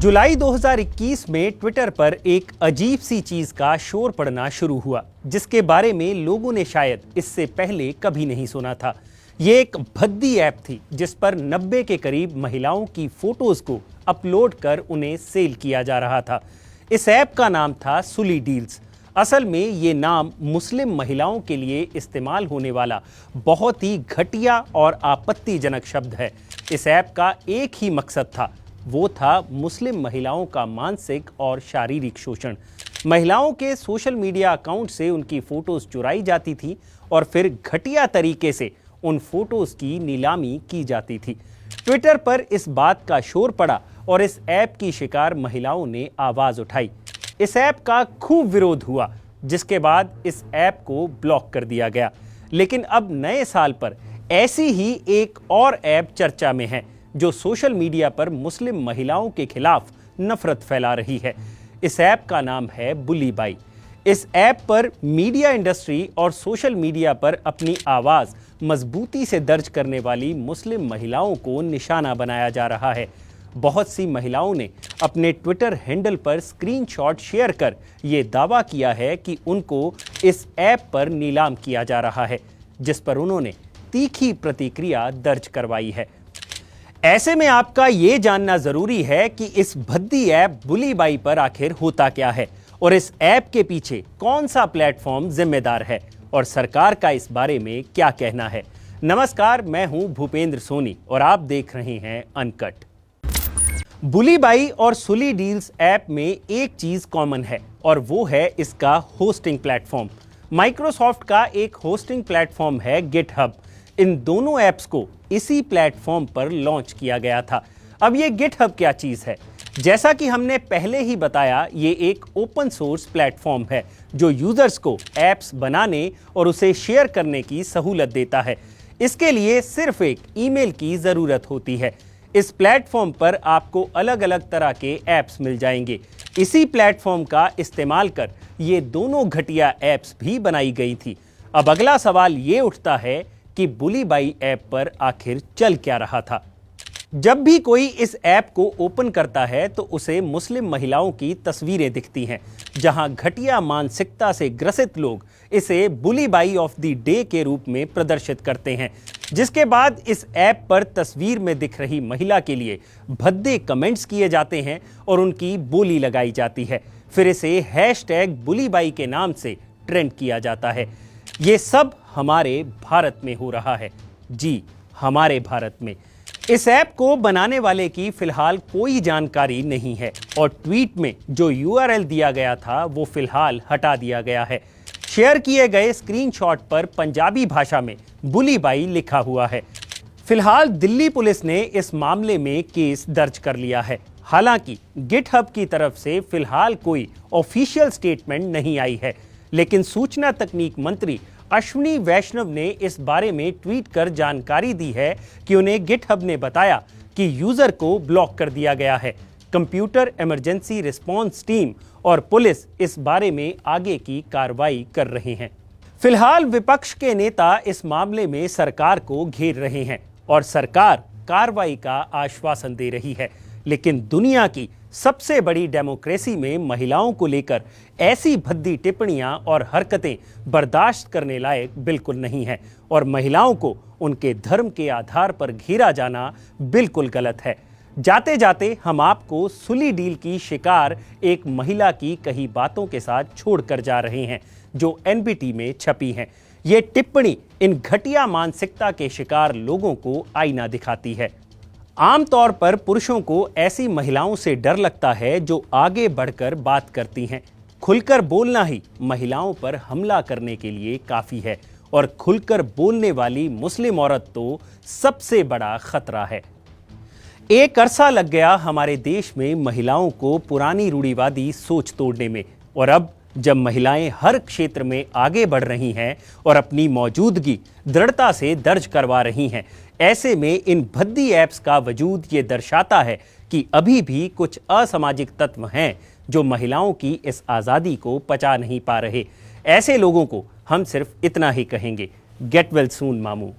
जुलाई 2021 में ट्विटर पर एक अजीब सी चीज का शोर पड़ना शुरू हुआ, जिसके बारे में लोगों ने शायद इससे पहले कभी नहीं सुना था। ये एक भद्दी ऐप थी जिस पर 90 के करीब महिलाओं की फोटोज को अपलोड कर उन्हें सेल किया जा रहा था। इस ऐप का नाम था सुली डील्स। असल में ये नाम मुस्लिम महिलाओं के लिए इस्तेमाल होने वाला बहुत ही घटिया और आपत्तिजनक शब्द है। इस ऐप का एक ही मकसद था, वो था मुस्लिम महिलाओं का मानसिक और शारीरिक शोषण। महिलाओं के सोशल मीडिया अकाउंट से उनकी फोटोज चुराई जाती थी और फिर घटिया तरीके से उन फोटोज की नीलामी की जाती थी। ट्विटर पर इस बात का शोर पड़ा और इस ऐप की शिकार महिलाओं ने आवाज उठाई। इस ऐप का खूब विरोध हुआ, जिसके बाद इस ऐप को ब्लॉक कर दिया गया। लेकिन अब नए साल पर ऐसी ही एक और ऐप चर्चा में है जो सोशल मीडिया पर मुस्लिम महिलाओं के खिलाफ नफरत फैला रही है। इस ऐप का नाम है बुली बाई। इस ऐप पर मीडिया इंडस्ट्री और सोशल मीडिया पर अपनी आवाज मजबूती से दर्ज करने वाली मुस्लिम महिलाओं को निशाना बनाया जा रहा है। बहुत सी महिलाओं ने अपने ट्विटर हैंडल पर स्क्रीनशॉट शेयर कर ये दावा किया है कि उनको इस ऐप पर नीलाम किया जा रहा है, जिस पर उन्होंने तीखी प्रतिक्रिया दर्ज करवाई है। ऐसे में आपका ये जानना जरूरी है कि इस भद्दी ऐप बुली बाई पर आखिर होता क्या है और इस ऐप के पीछे कौन सा प्लेटफॉर्म जिम्मेदार है और सरकार का इस बारे में क्या कहना है। नमस्कार, मैं हूं भूपेंद्र सोनी और आप देख रहे हैं अनकट। बुली बाई और सुली डील्स ऐप में एक चीज कॉमन है और वो है इसका होस्टिंग प्लेटफॉर्म। माइक्रोसॉफ्ट का एक होस्टिंग प्लेटफॉर्म है गिटहब। इन दोनों ऐप्स को इसी प्लेटफॉर्म पर लॉन्च किया गया था। अब ये गिटहब क्या चीज है? जैसा कि हमने पहले ही बताया, ये एक ओपन सोर्स प्लेटफॉर्म है जो यूजर्स को ऐप्स बनाने और उसे शेयर करने की सहूलत देता है। इसके लिए सिर्फ एक ईमेल की जरूरत होती है। इस प्लेटफॉर्म पर आपको अलग अलग तरह के ऐप्स मिल जाएंगे। इसी प्लेटफॉर्म का इस्तेमाल कर ये दोनों घटिया ऐप्स भी बनाई गई थी। अब अगला सवाल ये उठता है कि बुली बाई ऐप पर आखिर चल क्या रहा था। जब भी कोई इस ऐप को ओपन करता है तो उसे मुस्लिम महिलाओं की तस्वीरें दिखती हैं, जहां घटिया मानसिकता से ग्रसित लोग इसे बुली बाई ऑफ द डे के रूप में प्रदर्शित करते हैं। जिसके बाद इस ऐप पर तस्वीर में दिख रही महिला के लिए भद्दे कमेंट्स किए जाते हैं और उनकी बोली लगाई जाती है। फिर इसे हैशटैग बुली बाई के नाम से ट्रेंड किया जाता है। ये सब हमारे भारत में हो रहा है। जी, हमारे भारत में। इस ऐप को बनाने वाले की फिलहाल कोई जानकारी नहीं है और ट्वीट में जो यूआरएल दिया गया था वो फिलहाल हटा दिया गया है। शेयर किए गए स्क्रीनशॉट पर पंजाबी भाषा में बुली बाई लिखा हुआ है। फिलहाल दिल्ली पुलिस ने इस मामले में केस दर्ज कर लिया है। हालांकि गिटहब की तरफ से फिलहाल कोई ऑफिशियल स्टेटमेंट नहीं आई है, लेकिन सूचना तकनीक मंत्री अश्विनी वैष्णव ने इस बारे में ट्वीट कर जानकारी दी है कि उन्हें गिटहब ने बताया कि यूजर को ब्लॉक कर दिया गया है। कंप्यूटर इमरजेंसी रिस्पांस टीम और पुलिस इस बारे में आगे की कार्रवाई कर रहे हैं। फिलहाल विपक्ष के नेता इस मामले में सरकार को घेर रहे हैं और सरकार कार्रवाई का आश्वासन दे रही है। लेकिन दुनिया की सबसे बड़ी डेमोक्रेसी में महिलाओं को लेकर ऐसी भद्दी टिप्पणियां और हरकतें बर्दाश्त करने लायक बिल्कुल नहीं है और महिलाओं को उनके धर्म के आधार पर घेरा जाना बिल्कुल गलत है। जाते जाते हम आपको सुली डील की शिकार एक महिला की कही बातों के साथ छोड़कर जा रहे हैं जो एनबीटी में छपी हैं। ये टिप्पणी इन घटिया मानसिकता के शिकार लोगों को आईना दिखाती है। आमतौर पर पुरुषों को ऐसी महिलाओं से डर लगता है जो आगे बढ़कर बात करती हैं। खुलकर बोलना ही महिलाओं पर हमला करने के लिए काफी है और खुलकर बोलने वाली मुस्लिम औरत तो सबसे बड़ा खतरा है। एक अरसा लग गया हमारे देश में महिलाओं को पुरानी रूढ़िवादी सोच तोड़ने में, और अब जब महिलाएं हर क्षेत्र में आगे बढ़ रही हैं और अपनी मौजूदगी दृढ़ता से दर्ज करवा रही हैं, ऐसे में इन भद्दी ऐप्स का वजूद ये दर्शाता है कि अभी भी कुछ असामाजिक तत्व हैं जो महिलाओं की इस आज़ादी को पचा नहीं पा रहे। ऐसे लोगों को हम सिर्फ इतना ही कहेंगे, गेट वेल सून मामू।